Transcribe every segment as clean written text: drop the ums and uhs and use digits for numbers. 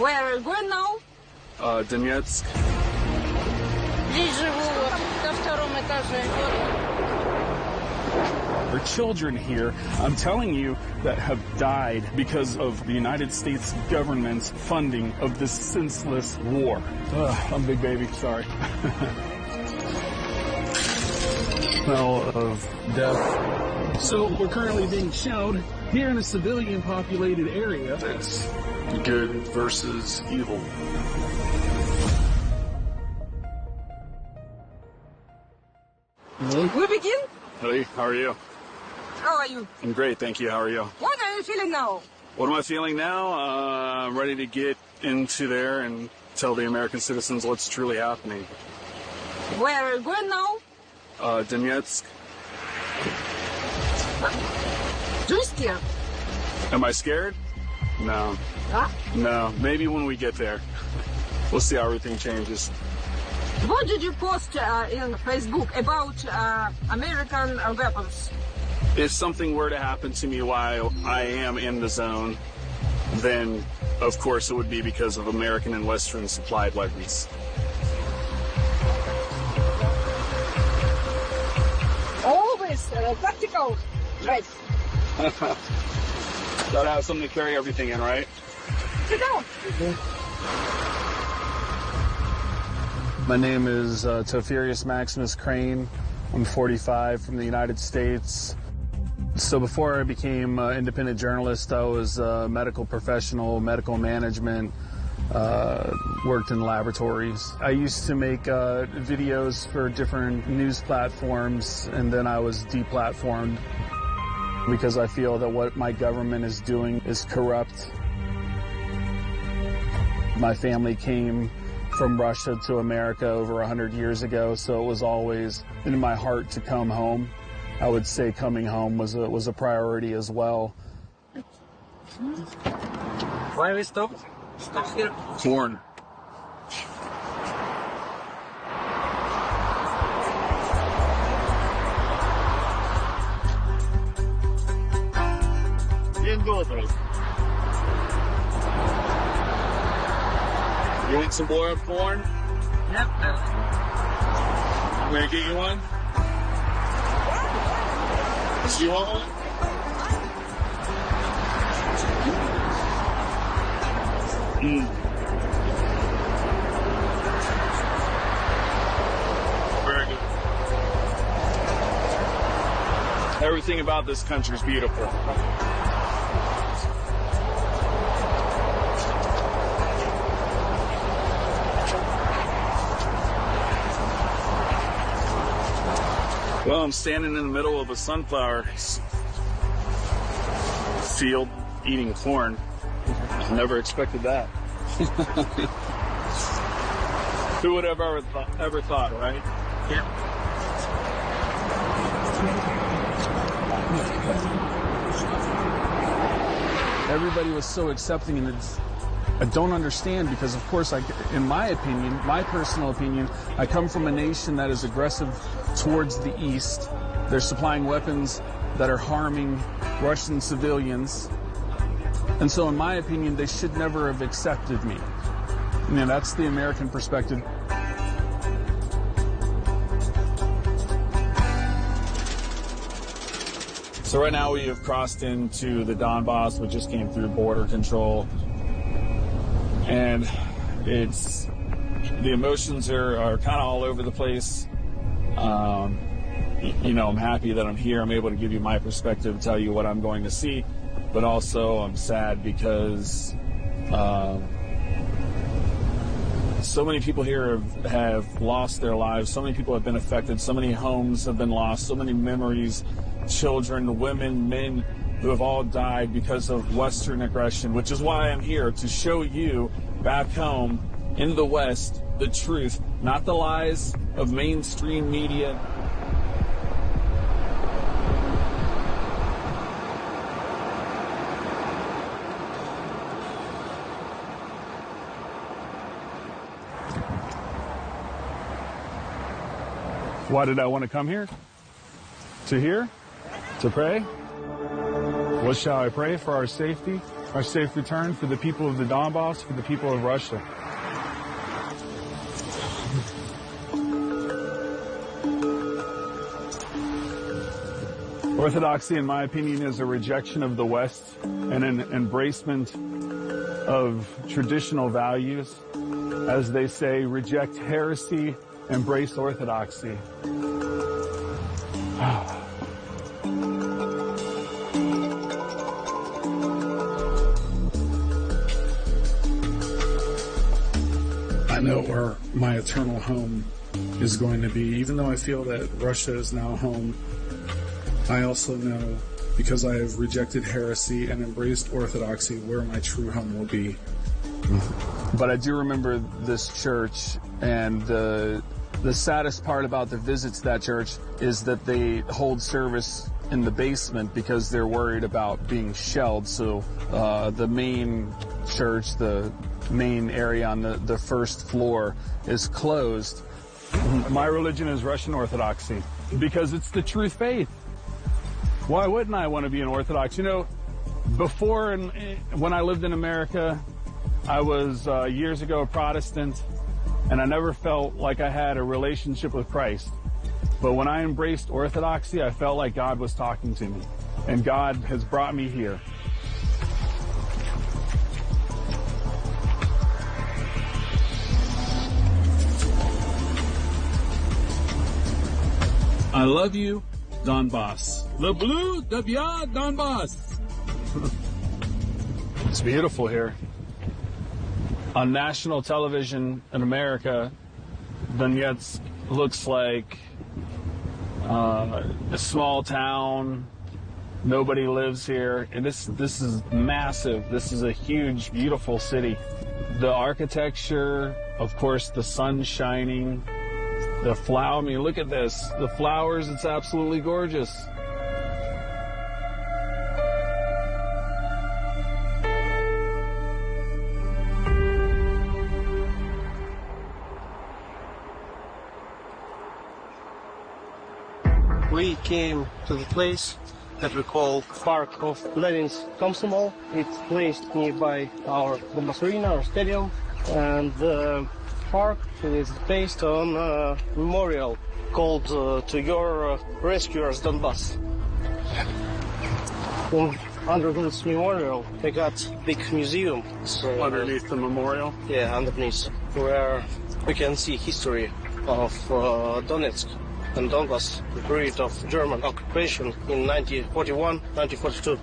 Where are you going now? Donetsk. Здесь живу, на втором этаже. There are children here, I'm telling you, that have died because of the United States government's funding of this senseless war. I'm a big baby, sorry. Smell of death. So we're currently being shown here in a civilian populated area. It's good versus evil. We begin? Hey, how are you? How are you? I'm great, thank you. How are you? What are you feeling now? What am I feeling now? I'm ready to get into there and tell the American citizens what's truly happening. Where are you going now? Donetsk. Do you scared? Am I scared? No. Huh? No. Maybe when we get there. We'll see how everything changes. What did you post in Facebook about American weapons? If something were to happen to me while I am in the zone, then of course it would be because of American and Western supplied weapons. Always practical. Right. Gotta have something to carry everything in, right? Sit down. My name is Tofurius Maximus Crane. I'm 45 from the United States. So before I became an independent journalist, I was a medical professional, medical management, worked in laboratories. I used to make videos for different news platforms, and then I was deplatformed because I feel that what my government is doing is corrupt. My family came from Russia to America over 100 years ago, so it was always in my heart to come home. I would say coming home was a priority as well. Why we stopped? Stop here. Corn. You want some boiled corn? Yep. I'm gonna get you one. Do you want one? Very good. Everything about this country is beautiful. Well, I'm standing in the middle of a sunflower field eating corn. Never expected that. Who would have ever thought, right? Yeah. Everybody was so accepting, and I don't understand because, of course, in my opinion, my personal opinion, I come from a nation that is aggressive towards the east. They're supplying weapons that are harming Russian civilians. And so, in my opinion, they should never have accepted me. You know, that's the American perspective. So right now we have crossed into the Donbass. We just came through border control. And the emotions are kind of all over the place. You know, I'm happy that I'm here. I'm able to give you my perspective, tell you what I'm going to see. But also I'm sad because so many people here have lost their lives. So many people have been affected. So many homes have been lost. So many memories, children, women, men who have all died because of Western aggression, which is why I'm here to show you back home in the West the truth, not the lies of mainstream media. Why did I want to come here? To here? To pray? What shall I pray for our safety? our safe return for the people of the Donbass, for the people of Russia. Orthodoxy, in my opinion, is a rejection of the West and an embracement of traditional values. As they say, reject heresy, embrace orthodoxy. I know where my eternal home is going to be. Even though I feel that Russia is now home, I also know, because I have rejected heresy and embraced orthodoxy, where my true home will be. But I do remember this church, and the saddest part about the visit to that church is that they hold service in the basement because they're worried about being shelled. So the main church, the main area on the first floor, is closed. My religion is Russian Orthodoxy because it's the true faith. Why wouldn't I want to be an Orthodox? You know, before, when I lived in America, I was years ago a Protestant, and I never felt like I had a relationship with Christ. But when I embraced Orthodoxy, I felt like God was talking to me, and God has brought me here. I love you, Donbass. The blue, the beyond Donbass. It's beautiful here. On national television in America, Donetsk looks like a small town. Nobody lives here. And this is massive. This is a huge, beautiful city. The architecture, of course, the sun shining. The flower, I mean, look at this. The flowers, it's absolutely gorgeous. We came to the place that we call Park of Lenin's Komsomol. It's placed nearby our Donbass Arena, our stadium, and the park is based on a memorial called To Your Rescuers Donbass. Under this memorial, they got big museum. So, Underneath the memorial? Yeah, underneath, where we can see history of Donetsk and Donbass, the period of German occupation in 1941, 1942.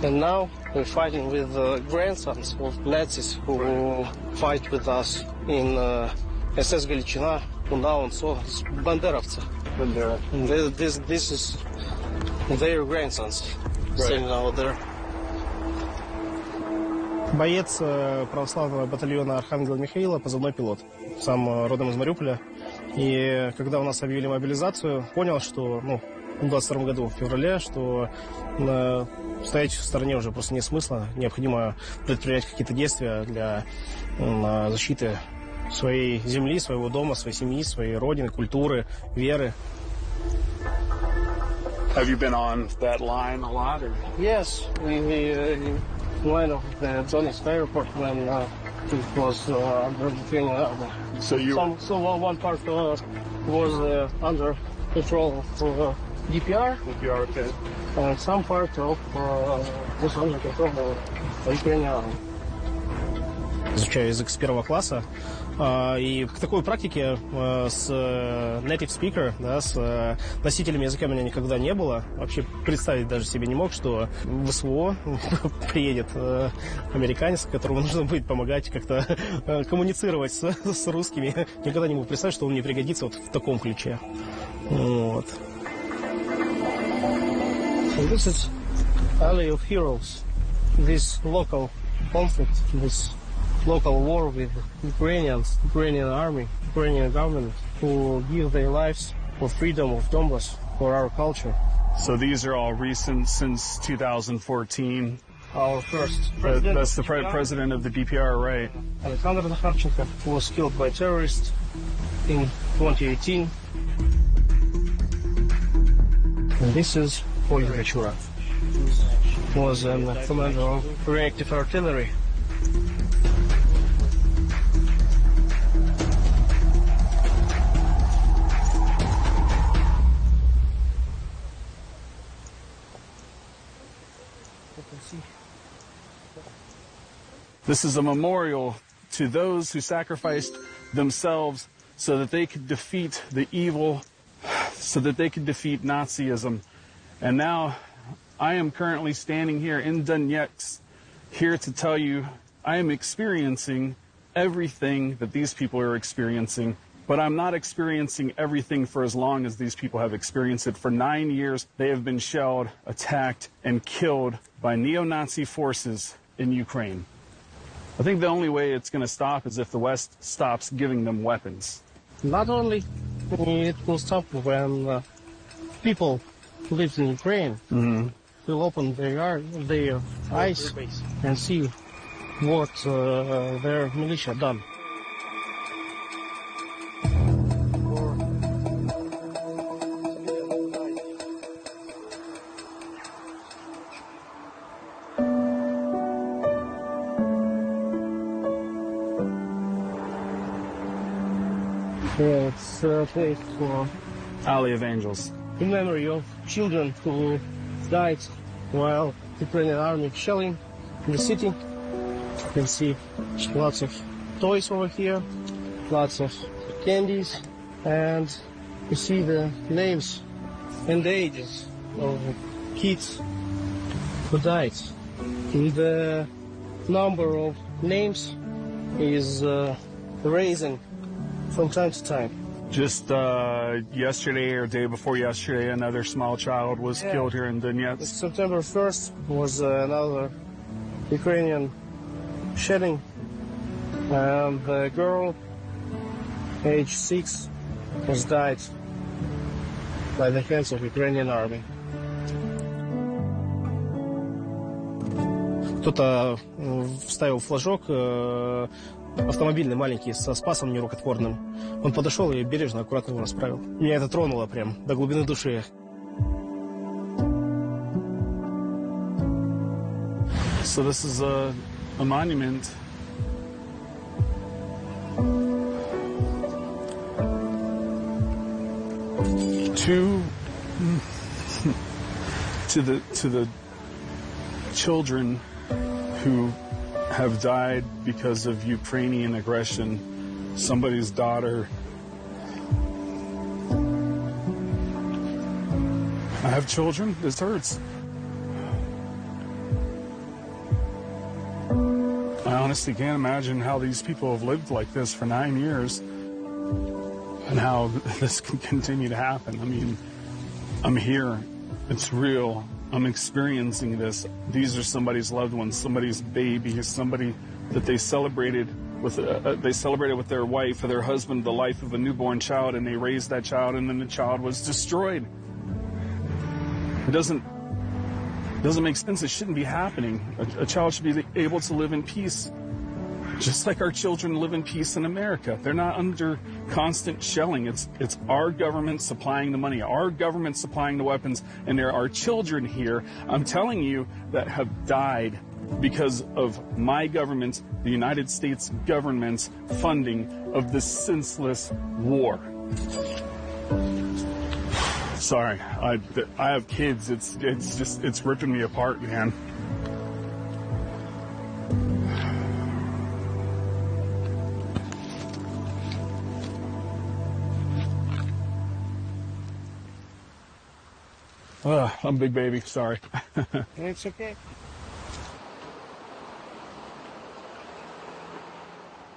And now we're fighting with grandsons of Nazis who fight with us in SS Galichina, who now so Banderovцы. Bandera. This is their grandsons standing out there. Боец православного батальона Архангела Михаила, позывной пилот, сам родом из Мариуполя. И когда у нас объявили мобилизацию, понял, что, в 22 году, в феврале, что стоять в стороне уже просто нет смысла. Необходимо предпринять какие-то действия для защиты своей земли, своего дома, своей семьи, своей родины, культуры, веры. Have you been on that line a lot? Or? Yes, we line of the Donetsk airport when it was under the training. So you. So one part was under control of DPR. DPR, okay. And some part of was under control of Ukrainian. Изучаю язык с первого класса. И к такой практике с native speaker, да, с носителями языка у меня никогда не было. Вообще представить даже себе не мог, что в СВО приедет американец, которому нужно будет помогать как-то коммуницировать с русскими. Никогда не мог представить, что он мне пригодится вот в таком ключе. Вот. So this is Alley of Heroes. This local conflict, this local war with Ukrainians, Ukrainian army, Ukrainian government, who give their lives for freedom of Donbass, for our culture. So these are all recent, since 2014. Our first president. That's the president of the DPR, right? Alexander Zakharchenko was killed by terrorists in 2018. And this is Olga Chura. was a commander of reactive artillery. This is a memorial to those who sacrificed themselves so that they could defeat the evil, so that they could defeat Nazism. And now I am currently standing here in Donetsk, here to tell you I am experiencing everything that these people are experiencing, but I'm not experiencing everything for as long as these people have experienced it. For 9 years, they have been shelled, attacked, and killed by neo-Nazi forces in Ukraine. I think the only way it's going to stop is if the West stops giving them weapons. Not only it will stop when people who live in Ukraine will open their eyes and see what their militia done. It's a place for Alley of Angels. in memory of children who died while the Ukrainian army shelling in the city. You can see lots of toys over here, lots of candies, and you see the names and the ages of kids who died. And the number of names is raising from time to time. Just yesterday or day before yesterday, another small child was killed here in Donetsk. September 1st was another Ukrainian shedding, and the girl, age 6, was died by the hands of Ukrainian army. Кто-то вставил флажок автомобильный маленький со спасом нерукотворным. Он подошел и бережно, аккуратно его расправил. Меня это тронуло прям до глубины души. So this is a monument to the children who have died because of Ukrainian aggression. Somebody's daughter. I have children. This hurts. I honestly can't imagine how these people have lived like this for 9 years and how this can continue to happen. I mean, I'm here. It's real. I'm experiencing this. These are somebody's loved ones, somebody's baby, somebody that they celebrated with their wife or their husband, the life of a newborn child, and they raised that child, and then the child was destroyed. It doesn't make sense. It shouldn't be happening. A child should be able to live in peace, just like our children live in peace in America. They're not under constant shelling. It's our government supplying the money, our government supplying the weapons, and there are children here, I'm telling you, that have died because of my government, the United States government's funding of this senseless war. Sorry, I have kids. It's ripping me apart, man. I'm a big baby, sorry. It's okay.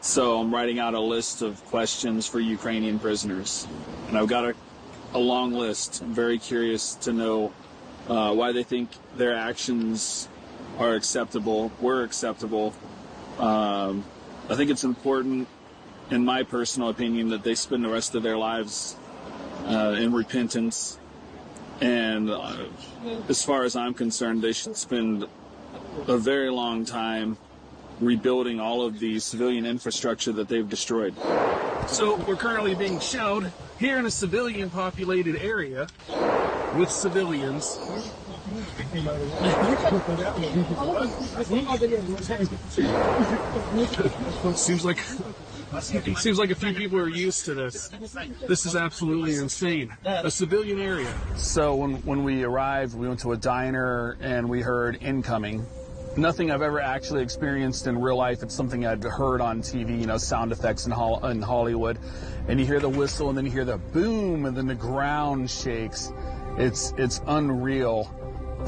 So I'm writing out a list of questions for Ukrainian prisoners. And I've got a long list. I'm very curious to know why they think their actions are acceptable, were acceptable. I think it's important, in my personal opinion, that they spend the rest of their lives in repentance. And as far as I'm concerned, they should spend a very long time rebuilding all of the civilian infrastructure that they've destroyed. So we're currently being shelled here in a civilian populated area with civilians. Seems like a few people are used to this. This is absolutely insane. A civilian area. So when we arrived, we went to a diner and we heard incoming. Nothing I've ever actually experienced in real life. It's something I'd heard on TV, you know, sound effects in Hollywood. And you hear the whistle and then you hear the boom and then the ground shakes. It's unreal.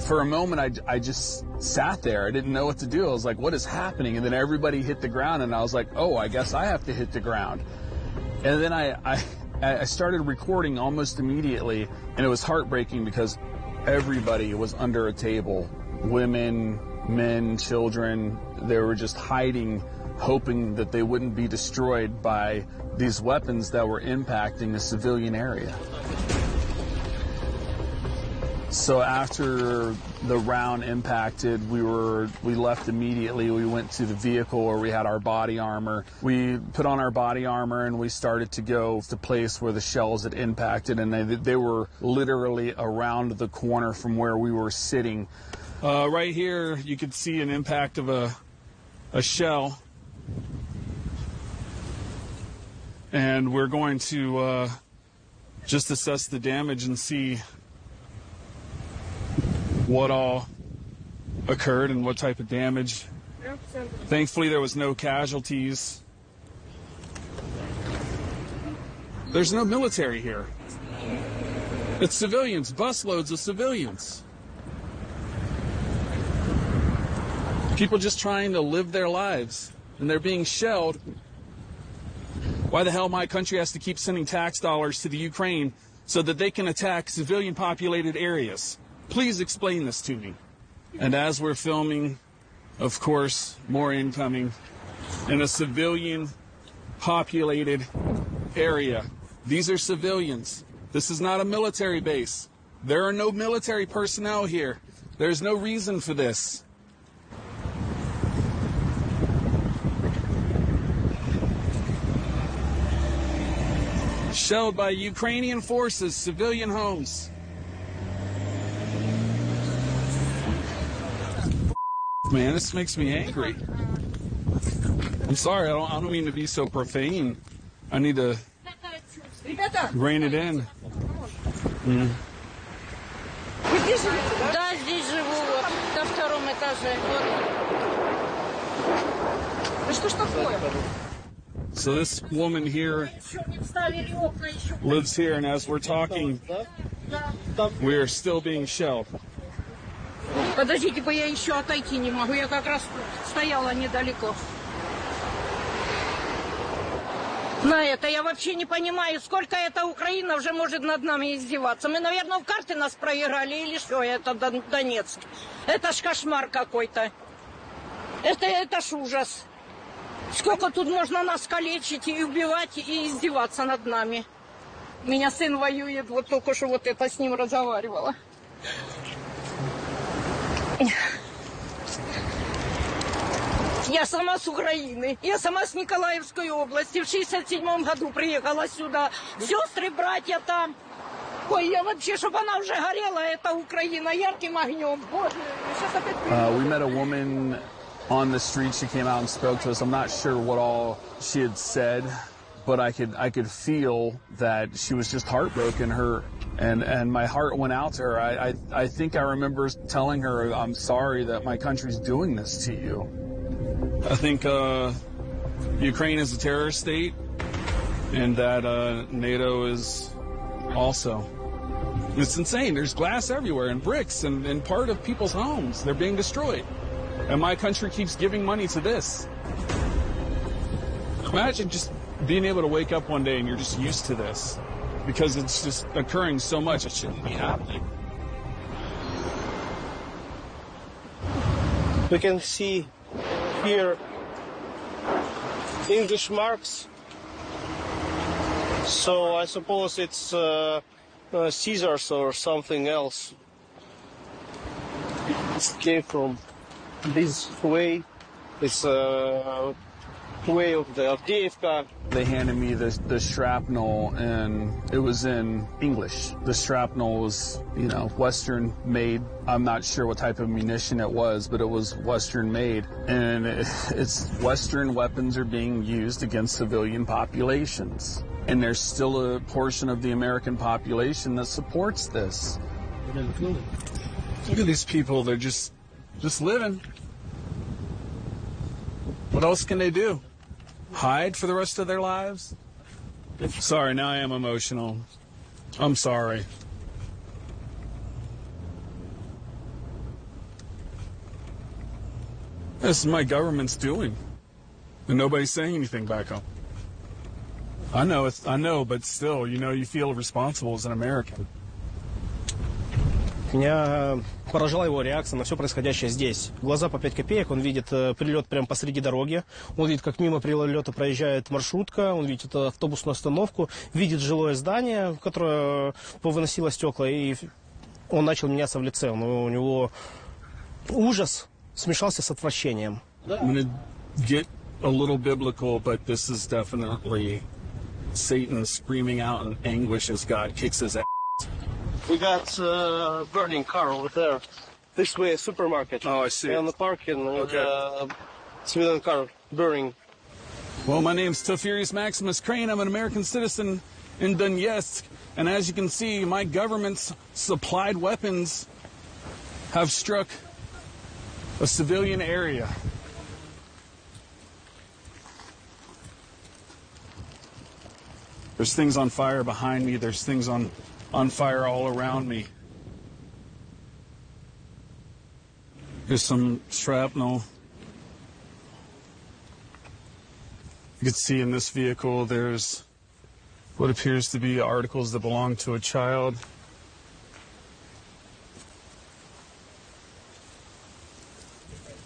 For a moment, I just sat there. I didn't know what to do. I was like, what is happening? And then everybody hit the ground, and I was like, oh, I guess I have to hit the ground. And then I started recording almost immediately, and it was heartbreaking because everybody was under a table. Women, men, children, they were just hiding, hoping that they wouldn't be destroyed by these weapons that were impacting the civilian area. So after the round impacted, we left immediately. We went to the vehicle where we had our body armor. We put on our body armor and we started to go to the place where the shells had impacted, and they were literally around the corner from where we were sitting. Right here, you could see an impact of a shell. And we're going to just assess the damage and see what all occurred and what type of damage. Thankfully, there was no casualties. There's no military here. It's civilians, busloads of civilians. People just trying to live their lives, and they're being shelled. Why the hell my country has to keep sending tax dollars to the Ukraine so that they can attack civilian populated areas? Please explain this to me. And as we're filming, of course, more incoming in a civilian populated area. These are civilians. This is not a military base. There are no military personnel here. There's no reason for this. Shelled by Ukrainian forces, civilian homes. Man, this makes me angry. I'm sorry, I don't mean to be so profane. I need to rein it in. Да, здесь живу, вот, на втором этаже. Вот. Что ж такое? So this woman here lives here, and as we're talking, we are still being shelled. Подождите, я еще отойти не могу. Я как раз стояла недалеко. На это я вообще не понимаю, сколько эта Украина уже может над нами издеваться. Мы, наверное, в карты нас проиграли или что? Это Донецк. Это ж кошмар какой-то. Это ж ужас. Сколько тут можно нас калечить и убивать и издеваться над нами. У меня сын воюет, вот только что вот это с ним разговаривала. Я сама с Украины. Я сама с Николаевской области. В 67 году приехала сюда. Сестры, братья там. Ой, я вообще, чтобы она уже горела, эта Украина, ярким огнем. Боже, сейчас опять... We met a woman on the street. She came out and spoke to us. I'm not sure what all she had said, but I could feel that she was just heartbroken. And my heart went out to her. I think I remember telling her, I'm sorry that my country's doing this to you. I think Ukraine is a terrorist state, and that NATO is also. It's insane. There's glass everywhere and bricks and part of people's homes. They're being destroyed. And my country keeps giving money to this. Imagine just being able to wake up one day and you're just used to this. Because it's just occurring so much, it shouldn't be happening. We can see here English marks. So I suppose it's Caesars or something else. It came from this way. It's way of the Avdiivka. They handed me the shrapnel, and it was in English. The shrapnel was, you know, Western made. I'm not sure what type of munition it was, but it was Western made. And it's Western weapons are being used against civilian populations. And there's still a portion of the American population that supports this. Look at these people, they're just living. What else can they do? Hide for the rest of their lives? Sorry, now I am emotional. I'm sorry. This is my government's doing. And nobody's saying anything back home. I know, but still, you know, you feel responsible as an American. Меня поражала его реакция на все происходящее здесь. Глаза по 5 копеек, он видит прилет прямо посреди дороги, он видит, как мимо прилета проезжает маршрутка, он видит автобусную остановку, видит жилое здание, которое повыносило стекла, и он начал меняться в лице. Но у него ужас смешался с отвращением. I'm gonna get a little biblical, but this is definitely Satan screaming out in anguish as God kicks his ass. We got a burning car over there. This way, a supermarket. Oh, I see. And the parking, Okay. civilian car burning. Well, my name's Tofurius Maximus Crane. I'm an American citizen in Donetsk. And as you can see, my government's supplied weapons have struck a civilian area. There's things on fire behind me. There's things on fire all around me. Here's some shrapnel. You can see in this vehicle there's what appears to be articles that belong to a child.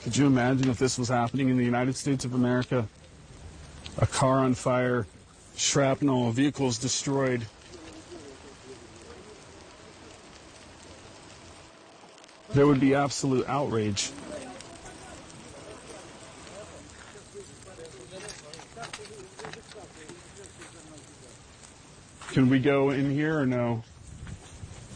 Could you imagine if this was happening in the United States of America? A car on fire, shrapnel, vehicles destroyed. There would be absolute outrage. Can we go in here or no?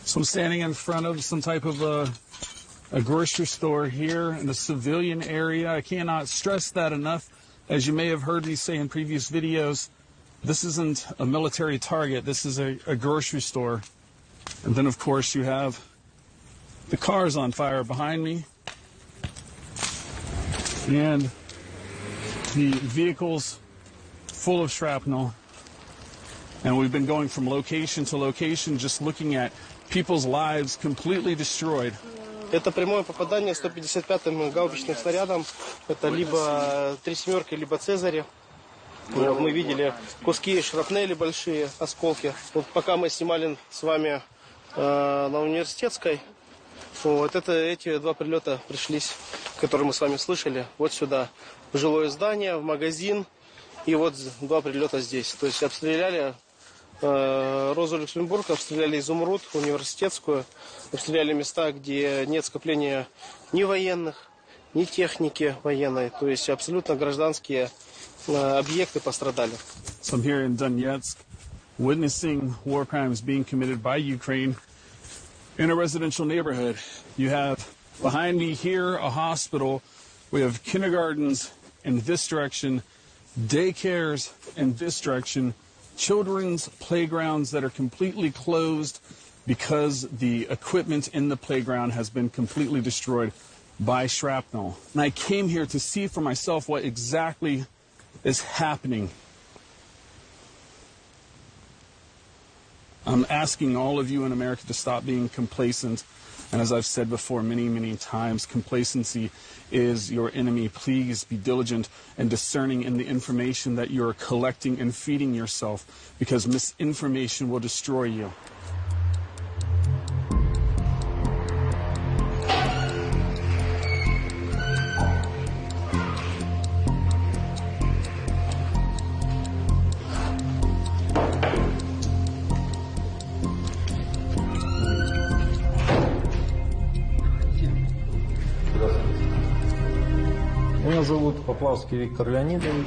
So I'm standing in front of some type of a grocery store here in the civilian area. I cannot stress that enough. As you may have heard me say in previous videos, this isn't a military target. This is a grocery store. And then, of course, you have the cars on fire behind me, and the vehicles full of shrapnel. And we've been going from location to location, just looking at people's lives completely destroyed. Это прямое попадание 155-м гаубичным снарядом. Это либо 3 семерки, либо Цезари. Вот мы видели куски шрапнели большие, осколки. Вот пока мы снимали с вами на Университетской, вот эти два прилета пришлись, которые мы с вами слышали, вот сюда, в жилое здание, в магазин, и вот два прилета здесь. То есть обстреляли Розу Люксембург, обстреляли Изумруд, Университетскую, обстреляли места, где нет скопления ни военных, ни техники военной. То есть абсолютно гражданские объекты пострадали. So I'm here in Donetsk, witnessing war crimes being committed by Ukraine in a residential neighborhood. You have behind me here a hospital. We have kindergartens in this direction, daycares in this direction, children's playgrounds that are completely closed because the equipment in the playground has been completely destroyed by shrapnel. And I came here to see for myself what exactly is happening. I'm asking all of you in America to stop being complacent. And as I've said before many, many times, complacency is your enemy. Please be diligent and discerning in the information that you're collecting and feeding yourself, because misinformation will destroy you. Меня зовут Поплавский Виктор Леонидович.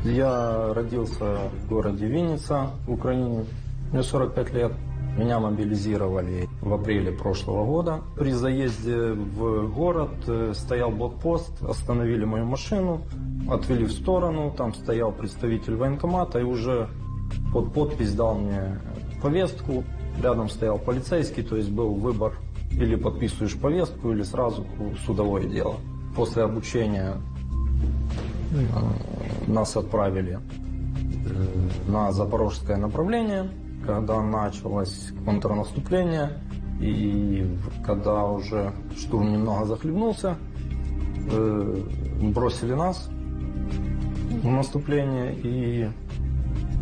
Я родился в городе Винница, в Украине. Мне 45 лет. Меня мобилизировали в апреле прошлого года. При заезде в город стоял блокпост, остановили мою машину, отвели в сторону. Там стоял представитель военкомата и уже под подпись дал мне повестку. Рядом стоял полицейский, то есть был выбор: или подписываешь повестку, или сразу судовое дело. После обучения нас отправили на запорожское направление, когда началось контрнаступление, и когда уже штурм немного захлебнулся, бросили нас в наступление, и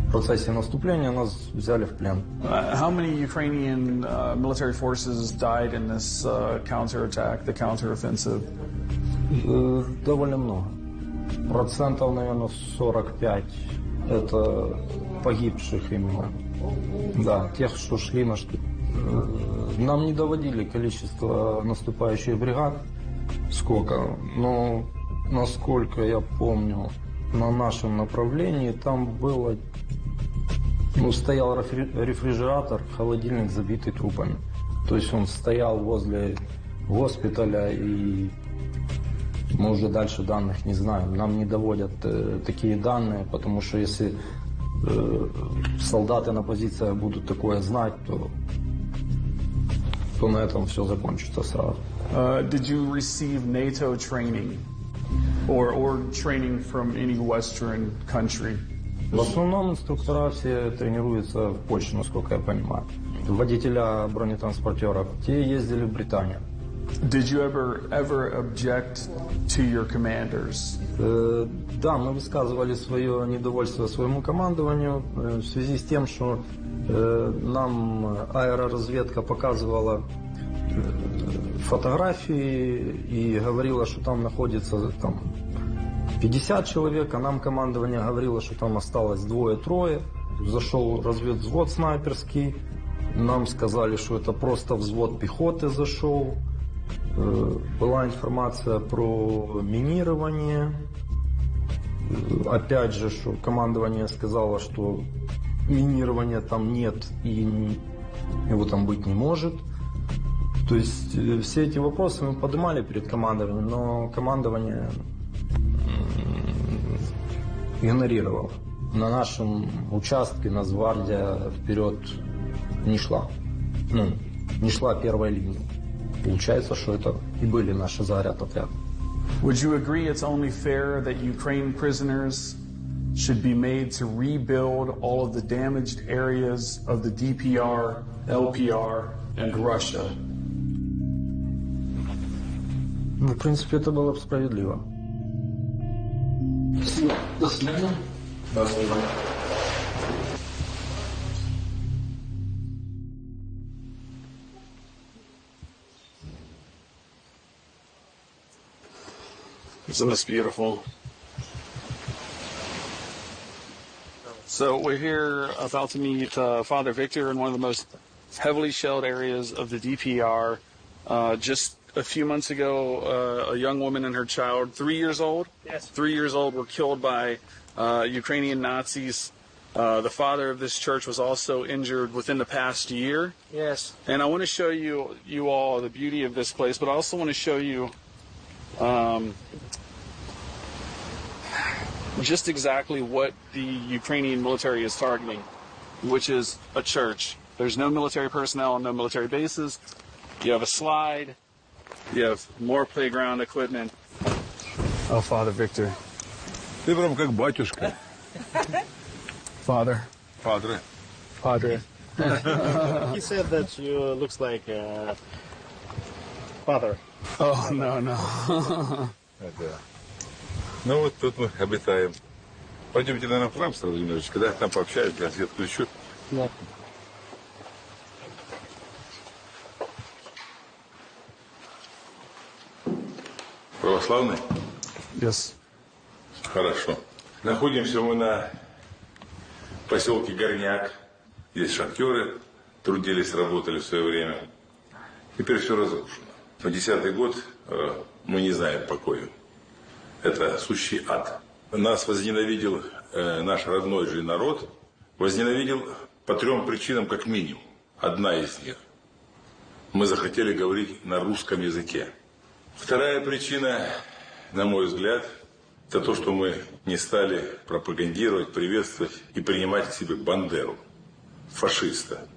в процессе наступления нас взяли в плен. How many Ukrainian military forces died in this counterattack, the counteroffensive? Довольно много. Процентов, наверное, 45 это погибших именно. Да, тех, что шли на штурм. Нам не доводили количество наступающих бригад, сколько, но насколько я помню, на нашем направлении там было, стоял рефрижератор, холодильник, забитый трупами. То есть он стоял возле госпиталя, и мы уже дальше данных не знаем. Нам не доводят такие данные, потому что если солдаты на позициях будут такое знать, то на этом все закончится сразу. Did you receive NATO training or training from any Western country? В основном инструктора все тренируются в Польше, насколько я понимаю. Водителя бронетранспортеров, те ездили в Британию. Did you ever object to your commanders? Да, мы высказывали свое недовольство своему командованию в связи с тем, что нам аэроразведка показывала фотографии и говорила, что там находится 50 человек, а нам командование говорило, что там осталось 2-3. Зашел разведвзвод снайперский, нам сказали, что это просто взвод пехоты зашел. Была информация про минирование. Опять же, что командование сказало, что минирования там нет и его там быть не может. То есть все эти вопросы мы поднимали перед командованием, но командование игнорировало. На нашем участке Нацгвардия вперед не шла. Не шла первая линия. Получается, что это и были наши заградотряды. Would you agree it's only fair that Ukraine prisoners should be made to rebuild all of the damaged areas of the DPR, LPR, and Russia? В принципе, это было бы справедливо. До свидания. До свидания. Isn't this beautiful? So we're here about to meet Father Victor in one of the most heavily shelled areas of the DPR. Just a few months ago, a young woman and her child, 3 years old? Yes. 3 years old, were killed by Ukrainian Nazis. The father of this church was also injured within the past year. Yes. And I want to show you all the beauty of this place, but I also want to show you just exactly what the Ukrainian military is targeting, which is a church. There's no military personnel and no military bases. You have a slide. You have more playground equipment. Oh, Father Victor. Ты прям как батюшка. Father. Padre. Padre. He said that you looks like father. Oh, no. Да. Ну вот тут мы обитаем. Пойдемте, наверное, в храм сразу немножечко, да? Там пообщаюсь, газет включу. Да. Православный? Yes. Хорошо. Находимся мы на поселке Горняк. Здесь шахтеры трудились, работали в свое время. Теперь все разрушено. Но 10-й год мы не знаем покоя. Это сущий ад. нас возненавидел наш родной же народ, возненавидел по 3 причинам как минимум. Одна из них. Мы захотели говорить на русском языке. Вторая причина, на мой взгляд, это то, что мы не стали пропагандировать, приветствовать и принимать к себе Бандеру, фашиста,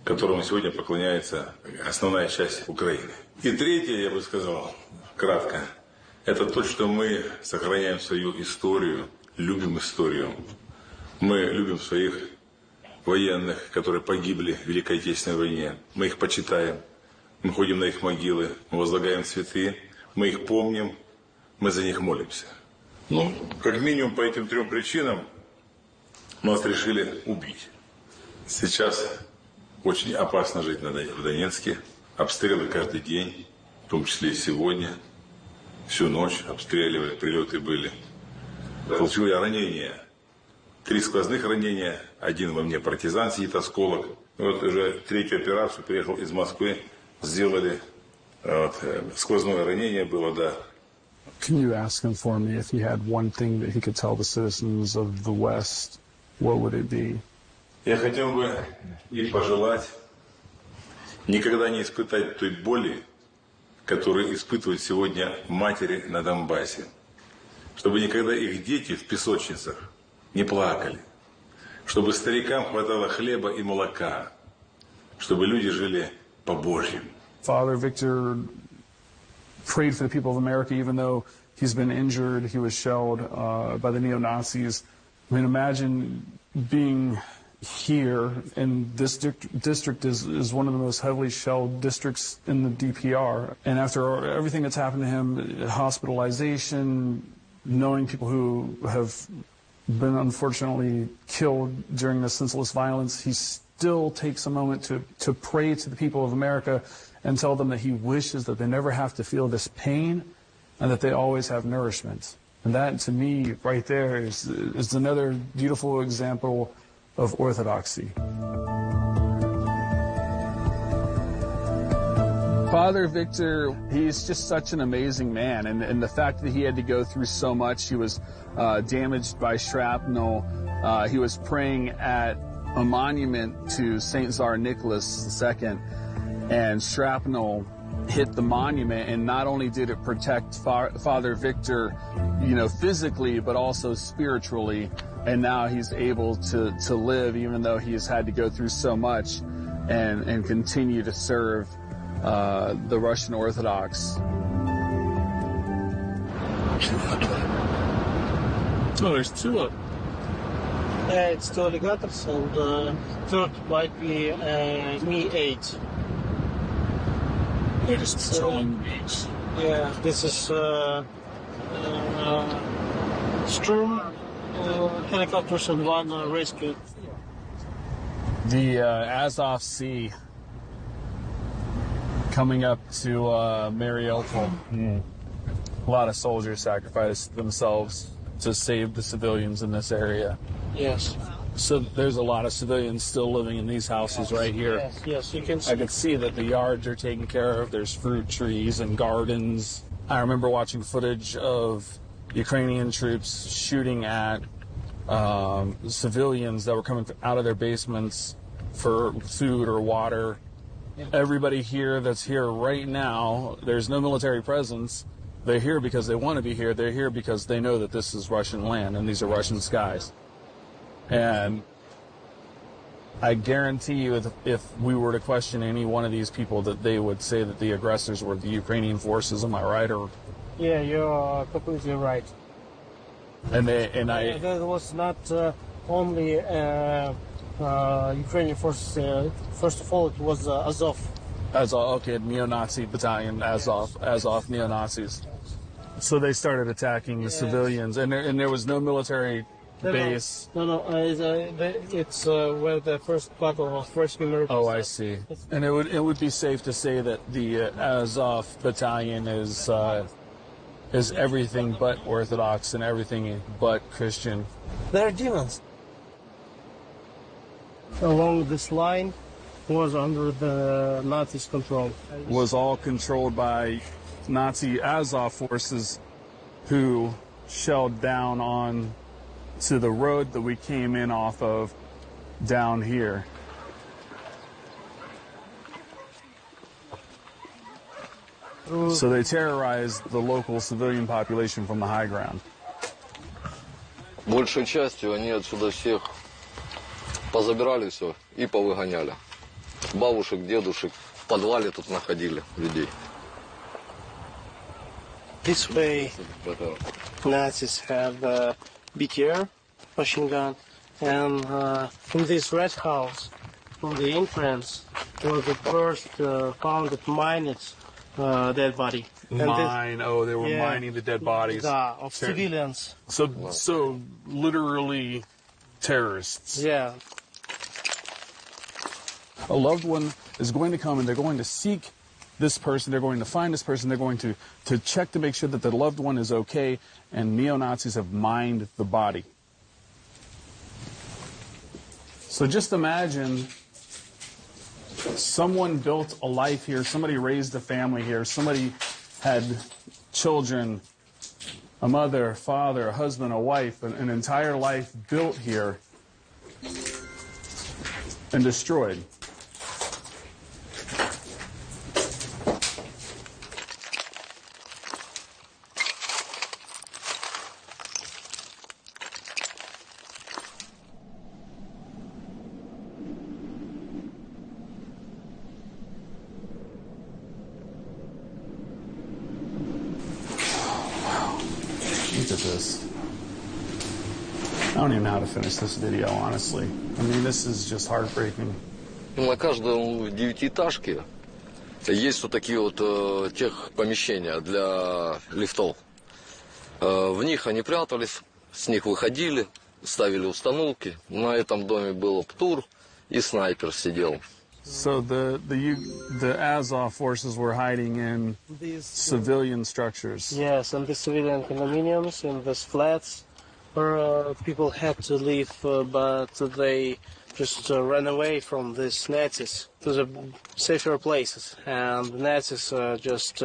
которому сегодня поклоняется основная часть Украины. И третье, я бы сказал, кратко, это то, что мы сохраняем свою историю, любим историю. Мы любим своих военных, которые погибли в Великой Отечественной войне. Мы их почитаем, мы ходим на их могилы, мы возлагаем цветы, мы их помним, мы за них молимся. Ну, как минимум по этим 3 причинам нас решили убить. Сейчас очень опасно жить в Донецке. Обстрелы каждый день, в том числе и сегодня. Всю ночь обстреливали, прилеты были. Получил я ранения. 3 сквозных ранения, 1 во мне партизан сидит, осколок. Вот уже 3-ю операцию, приехал из Москвы, сделали. Вот, сквозное ранение было, да. Can you ask him for me if he had one thing that he could tell the citizens of the West, what would it be? Я хотел бы им пожелать никогда не испытать той боли, которую испытывают сегодня матери на Донбассе. Чтобы никогда их дети в песочницах не плакали. Чтобы старикам хватало хлеба и молока. Чтобы люди жили по-божьему. Father Victor prayed for the people of America, even though he's been injured, he was shelled by the neo-Nazis. I mean, imagine being here, and this district is one of the most heavily shelled districts in the DPR. And after everything that's happened to him, hospitalization, knowing people who have been unfortunately killed during the senseless violence, he still takes a moment to pray to the people of America and tell them that he wishes that they never have to feel this pain and that they always have nourishment. And that, to me, right there is another beautiful example of orthodoxy. Father Victor, he's just such an amazing man, and the fact that he had to go through so much, he was damaged by shrapnel, he was praying at a monument to St. Tsar Nicholas II, and shrapnel hit the monument, and not only did it protect Father Victor, physically, but also spiritually, and now he's able to live, even though he's had to go through so much, and continue to serve the Russian Orthodox. Oh, there's 2 of them. Yeah, it's 2 alligators, and third might be Me-8. They're just patrolling the beach. Yeah, this is Sturm helicopters and 1 rescue. The Azov Sea coming up to Mariupol. A lot of soldiers sacrificed themselves to save the civilians in this area. Yes. So there's a lot of civilians still living in these houses right here. Yes, you can see. I can see that the yards are taken care of. There's fruit trees and gardens. I remember watching footage of Ukrainian troops shooting at civilians that were coming out of their basements for food or water. Everybody here that's here right now, there's no military presence. They're here because they want to be here. They're here because they know that this is Russian land and these are Russian skies. And I guarantee you, if we were to question any one of these people, that they would say that the aggressors were the Ukrainian forces. Am I right? Or yeah, you're completely right. And there was not only Ukrainian forces. First of all, it was Azov. Azov, okay, neo-Nazi battalion, Azov neo-Nazis. So they started attacking the civilians, and there was no military base. No, it's where the first battle was first emerged. Oh, I see. And it would be safe to say that the Azov battalion is everything but Orthodox and everything but Christian. They're demons. Along this line was under the Nazis' control. Was all controlled by Nazi Azov forces who shelled down on to the road that we came in off of down here. So they terrorized the local civilian population from the high ground. Большей частью они отсюда всех позабирали все и повыгоняли. Бабушек, дедушек в подвале тут находили людей. This way, Nazis have BTR machine gun, and in this red house, from the entrance, was the first found mined dead body. Mine. Oh, they were mining the dead bodies of civilians. So literally terrorists. Yeah. A loved one is going to come and they're going to seek this person, they're going to find this person, they're going to check to make sure that the loved one is okay, and neo-Nazis have mined the body. So just imagine someone built a life here, somebody raised a family here, somebody had children, a mother, a father, a husband, a wife, an entire life built here and destroyed. Look at this. I don't even know how to finish this video, honestly. I mean, this is just heartbreaking. На каждой девятиэтажке есть вот такие вот техпомещения для лифтов. В них они прятались, с них выходили, ставили установки. На этом доме был ПТУР и снайпер сидел. So the Azov forces were hiding in civilian structures. Yes, and the civilian condominiums in these flats where people had to live, but they just ran away from these Nazis to the safer places. And the Nazis just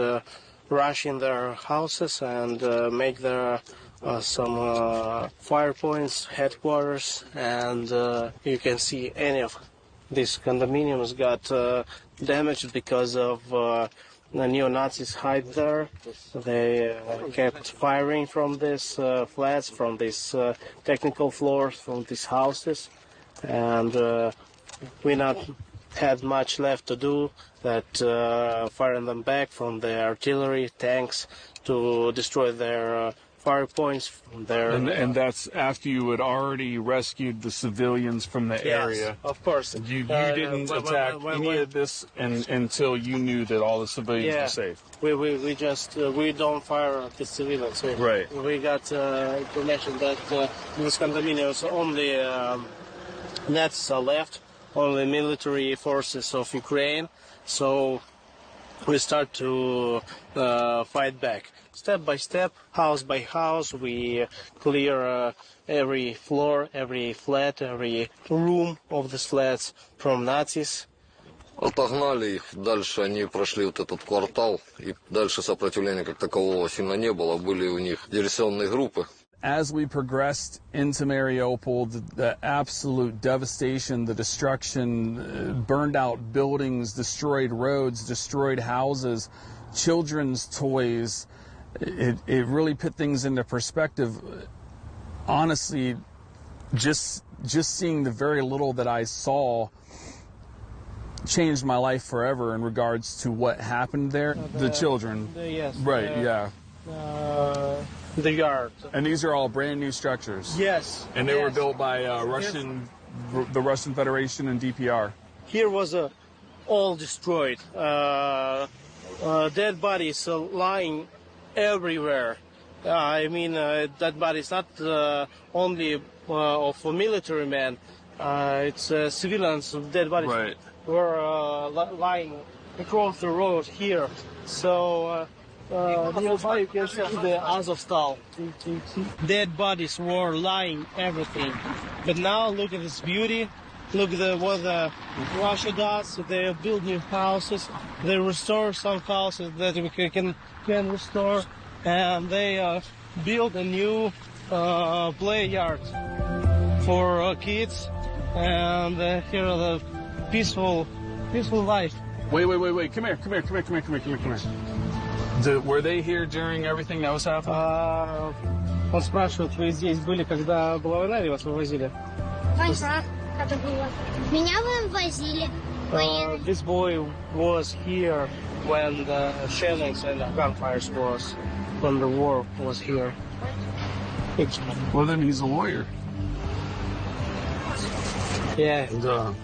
rush in their houses and make their some fire points, headquarters, and you can see any of these condominiums got damaged because of the neo-Nazis hide there. They kept firing from these flats, from these technical floors, from these houses, and we not had much left to do that firing them back from the artillery, tanks, to destroy their fire points from there. And that's after you had already rescued the civilians from the area. Yes, of course. You didn't attack any of this until you knew that all the civilians were safe. We just we don't fire at the civilians. Right. We got information that in this condominiums only Nazis are left, only military forces of Ukraine. So we start to fight back. Step by step, house by house, we clear every floor, every flat, every room of these flats from Nazis. Отогнали их, дальше они прошли вот этот квартал, и дальше сопротивления как такового сильно не было, были у них диверсионные группы. As we progressed into Mariupol, the absolute devastation, the destruction, burned out buildings, destroyed roads, destroyed houses, children's toys, it really put things into perspective. Honestly, just seeing the very little that I saw changed my life forever in regards to what happened there. The children. Yes. Right, yeah. The yard. And these are all brand new structures. Yes. And they were built by the Russian Federation and DPR. Here was all destroyed. Dead bodies lying everywhere. I mean, dead bodies not only of military men. It's civilians. Dead bodies were lying across the road here. So nearby you can see the Azovstal. Dead bodies were lying everything. But now look at this beauty. Look at what Russia does. They build new houses. They restore some houses that we can restore. And they build a new play yard for kids, and here the peaceful life. Wait. Come here. Were they here during everything that was happening? Он спрашивает, вы здесь были, когда была война, или вас вывозили? Война, когда была. Меня вывозили. This boy was here when the shellings and gunfires was, when the war was here. Well, then he's a lawyer. Yeah. And,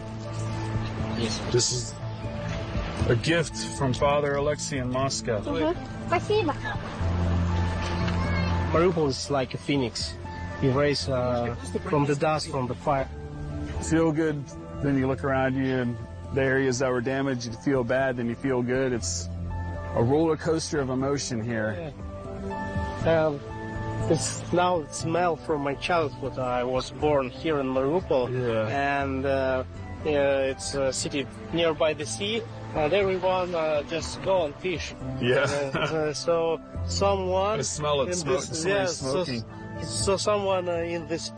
this is a gift from Father Alexei in Moscow. Спасибо. Mariupol is like a phoenix. You raise from the dust, from the fire. Feel good, then you look around you and the areas that were damaged, you feel bad, then you feel good. It's a roller coaster of emotion here. Yeah. It's now the smell from my childhood. I was born here in Mariupol, and it's a city nearby the sea, and everyone just go and fish. Yeah. So someone. I smell it. Smoking. So someone in this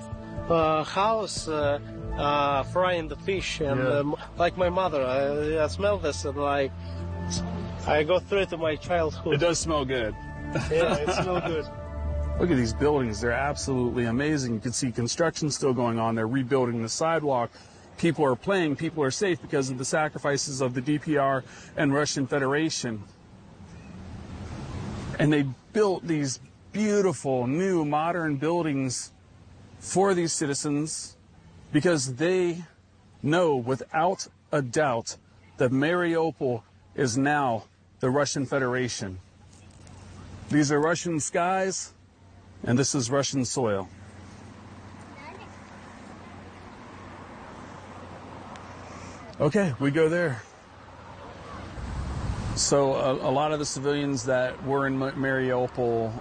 house frying the fish, and like my mother, I smell this, and like I go through to my childhood. It does smell good. Yeah, it smells good. Look at these buildings. They're absolutely amazing. You can see construction still going on. They're rebuilding the sidewalk. People are playing. People are safe because of the sacrifices of the DPR and Russian Federation. And they built these beautiful, new, modern buildings for these citizens because they know without a doubt that Mariupol is now the Russian Federation. These are Russian skies, and this is Russian soil. Okay, we go there. So a lot of the civilians that were in Mariupol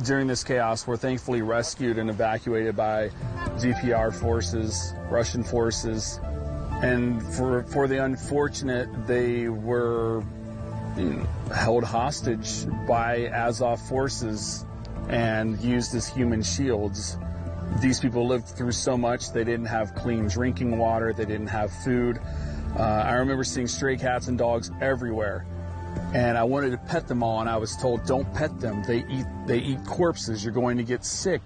during this chaos were thankfully rescued and evacuated by DPR forces, Russian forces. And for the unfortunate, they were held hostage by Azov forces and used as human shields. These people lived through so much. They didn't have clean drinking water. They didn't have food. I remember seeing stray cats and dogs everywhere. And I wanted to pet them all, and I was told, don't pet them. They eat corpses. You're going to get sick.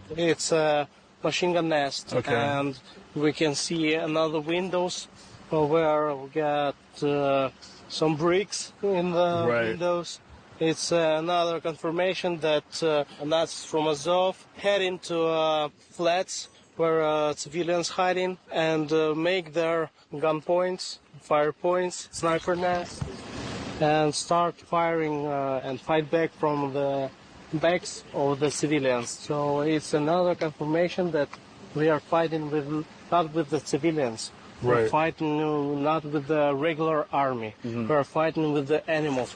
It's a machine gun nest, okay. And we can see another windows where we got some bricks in the windows. It's another confirmation that Nazis from Azov head into flats where civilians hiding and make their gun points, fire points, sniper nests, and start firing and fight back from the backs of the civilians. So it's another confirmation that we are fighting not with the civilians. Right. We're fighting not with the regular army. Mm-hmm. We're fighting with the animals.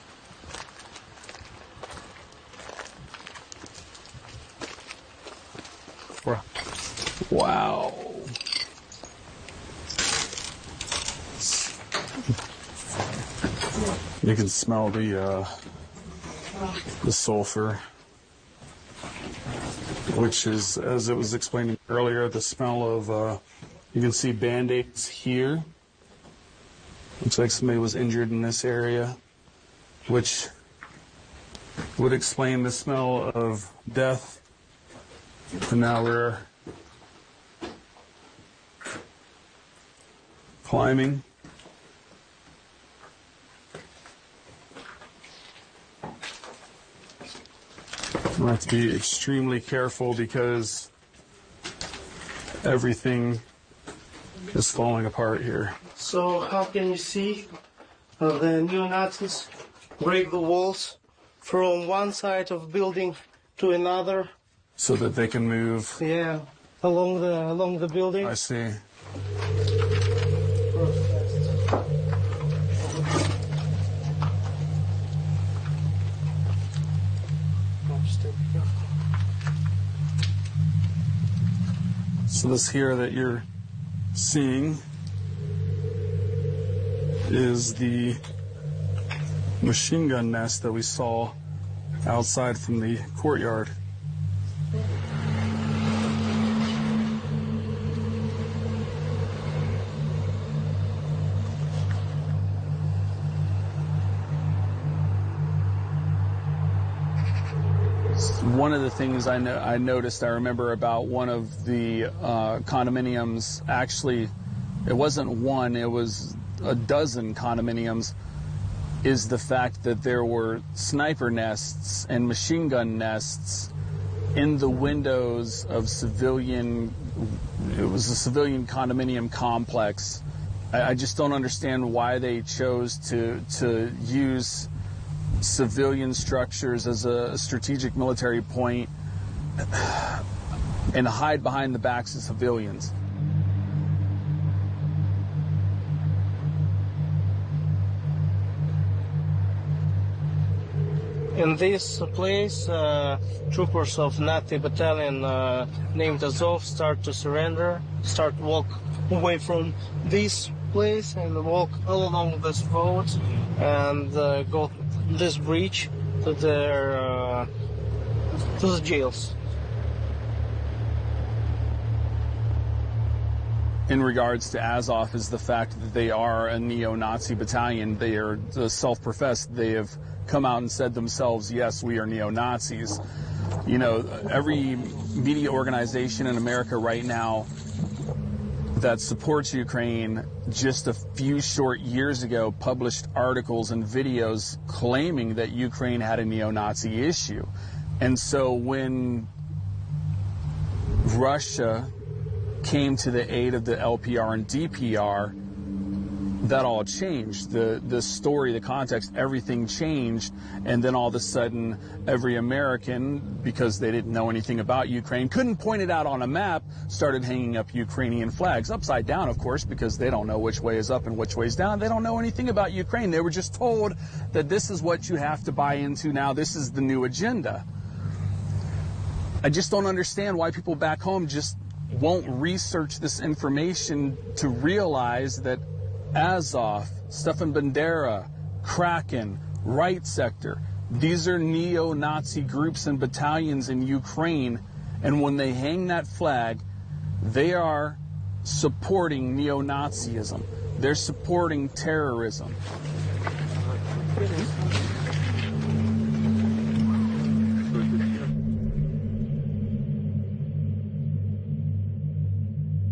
Wow. You can smell the sulfur, which is, as it was explained earlier, the smell of, you can see Band-Aids here. Looks like somebody was injured in this area, which would explain the smell of death. And now we're climbing. We have to be extremely careful because everything is falling apart here. So how can you see the neo-Nazis break the walls from one side of building to another? So that they can move. Yeah, along the building. I see. So this here that you're seeing is the machine gun nest that we saw outside from the courtyard. One of the things I noticed, I remember about one of the condominiums, actually, it wasn't one, it was a dozen condominiums, is the fact that there were sniper nests and machine gun nests in the windows of civilian, it was a civilian condominium complex. I just don't understand why they chose to use civilian structures as a strategic military point and hide behind the backs of civilians. In this place, troopers of Nazi battalion named Azov start to surrender, start walk away from this place and walk all along this road and go this bridge to the jails. In regards to Azov is the fact that they are a neo-Nazi battalion. They are self-professed. They have come out and said themselves, yes, we are neo-Nazis. You know, every media organization in America right now that supports Ukraine just a few short years ago published articles and videos claiming that Ukraine had a neo-Nazi issue. And so when Russia came to the aid of the LPR and DPR, that all changed. The story, the context, everything changed. And then all of a sudden, every American, because they didn't know anything about Ukraine, couldn't point it out on a map, started hanging up Ukrainian flags. Upside down, of course, because they don't know which way is up and which way is down. They don't know anything about Ukraine. They were just told that this is what you have to buy into now. This is the new agenda. I just don't understand why people back home just won't research this information to realize that Azov, Stefan Bandera, Kraken, Right Sector, these are neo-Nazi groups and battalions in Ukraine, and when they hang that flag, they are supporting neo-Nazism. They're supporting terrorism.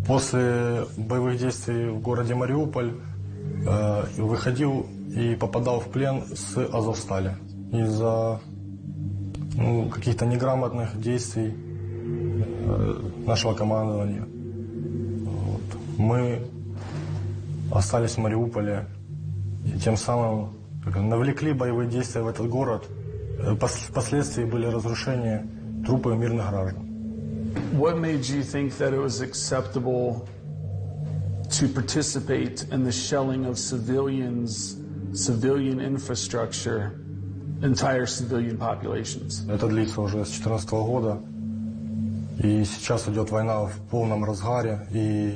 После боевых действий в городе Мариуполь выходил и попадал в плен с Азовстали из-за каких-то неграмотных действий нашего командования. Вот. Мы остались в Мариуполе и тем самым навлекли боевые действия в этот город. Впоследствии были разрушения, трупы мирных граждан. What made you think that it was acceptable to participate in the shelling of civilians, civilian infrastructure, entire civilian populations? Это длится уже с 2014 года, и сейчас идет война в полном разгаре, и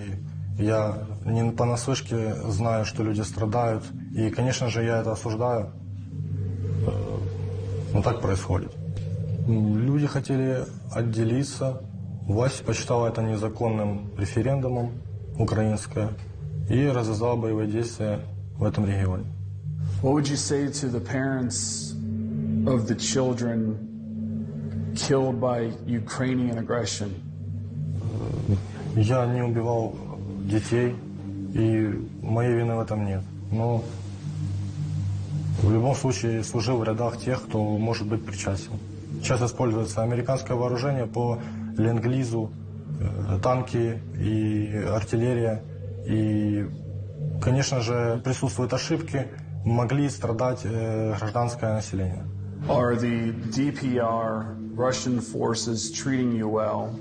я не понаслышке знаю, что люди страдают, и, конечно же, я это осуждаю, но так происходит. Люди хотели отделиться. Власть посчитала это незаконным референдумом украинское и развязала боевые действия в этом регионе. What would you say to the parents of the children killed by Ukrainian aggression? Я не убивал детей, и моей вины в этом нет. Но в любом случае служил в рядах тех, кто может быть причастен. Сейчас используется американское вооружение по ленд-лизу, танки и артиллерия. И, конечно же, присутствуют ошибки, могли страдать гражданское население. Are the DPR Russian forces treating you well?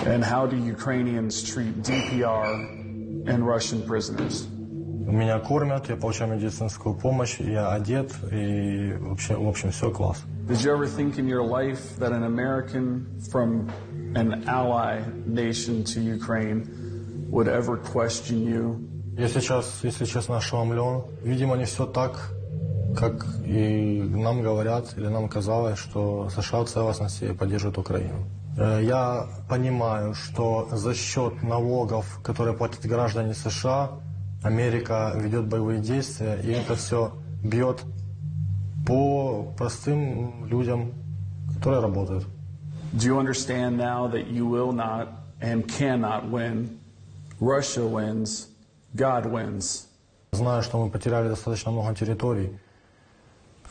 And how do Ukrainians treat DPR and Russian prisoners? Меня кормят, я получаю медицинскую помощь, я одет, и вообще, в общем, все класс. Did you ever think in your life that an American from an ally nation to Ukraine would ever question you? Я сейчас, если честно, ошеломлен. Видимо, не все так как и нам говорят, или нам казалось, что США в целостности поддерживают Украину. Я понимаю, что за счет налогов, которые платят граждане США, Америка ведет боевые действия, и это все бьет по простым людям, которые работают. Do you understand now that you will not and cannot win? Russia wins, God wins. Знаю, что мы потеряли достаточно много территорий,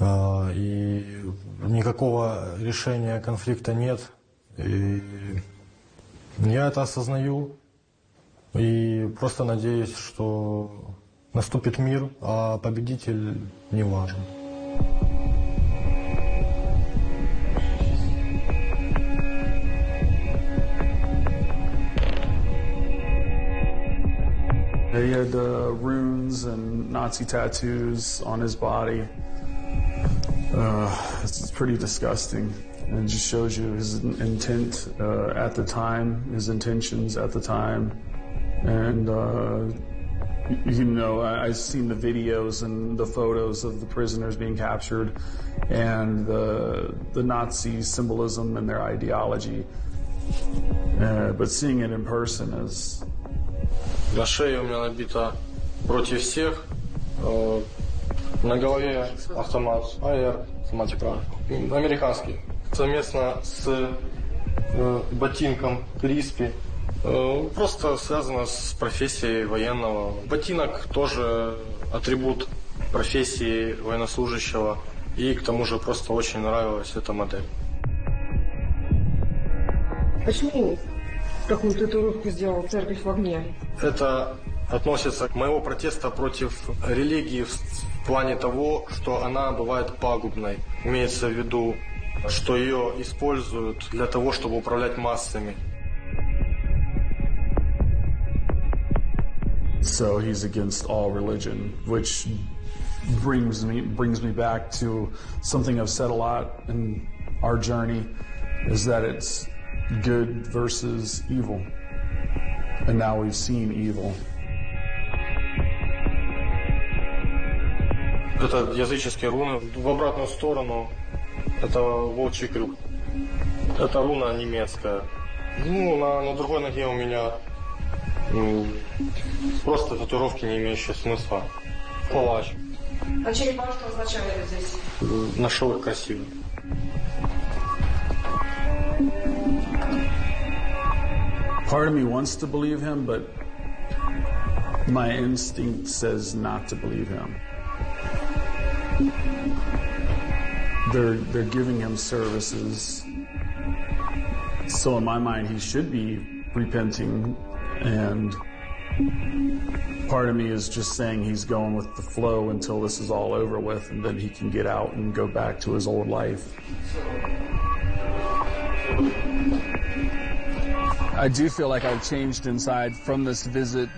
и никакого решения конфликта нет. И я это осознаю и просто надеюсь, что наступит мир, а победитель не важен. He had runes and Nazi tattoos on his body. It's pretty disgusting. And it just shows you his intent at the time, his intentions at the time. And, you know, I've seen the videos and the photos of the prisoners being captured and the Nazi symbolism and their ideology. But seeing it in person is... На шее у меня набито против всех. На голове автомат АР, автоматика, американский. Совместно с ботинком Криспи. Просто связано с профессией военного. Ботинок тоже атрибут профессии военнослужащего. И к тому же просто очень нравилась эта модель. Почему такую татуировку сделал «Церковь в огне»? Это относится к моего протеста против религии в плане того, что она бывает пагубной. Имеется в виду, что ее используют для того, чтобы управлять массами. So he's against all religion, which brings me back to something I've said a lot in our journey, is that it's good versus evil. And now we've seen evil. Это языческие руны. В обратную сторону это волчий крюк. Это руна немецкая. Ну, на другой ноге у меня просто татуировки, не имеющие смысла. Палач. А черепа что означает здесь? Нашел их красиво. Part of me wants to believe him, but my instinct says not to believe him. They're giving him services. So in my mind, he should be repenting, and part of me is just saying he's going with the flow until this is all over with, and then he can get out and go back to his old life. I do feel like I've changed inside from this visit,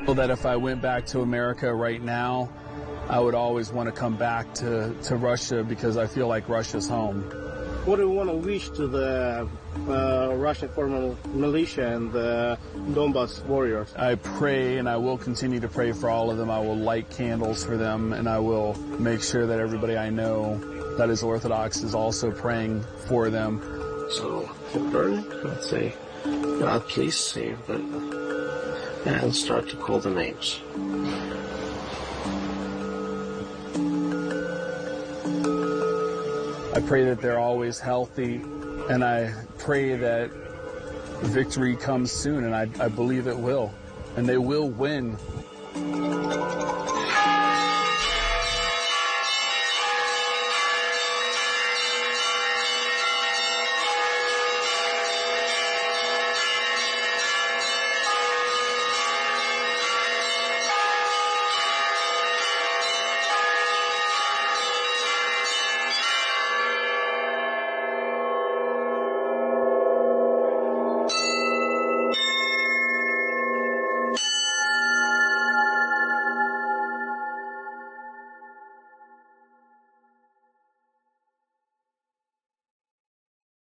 so that if I went back to America right now, I would always want to come back to Russia because I feel like Russia's home. What do you want to wish to the Russian former militia and the Donbass warriors? I pray, and I will continue to pray for all of them. I will light candles for them, and I will make sure that everybody I know that is Orthodox is also praying for them. So, burn, let's say, God, please save them, and start to call the names. I pray that they're always healthy, and I pray that victory comes soon, and I believe it will, and they will win.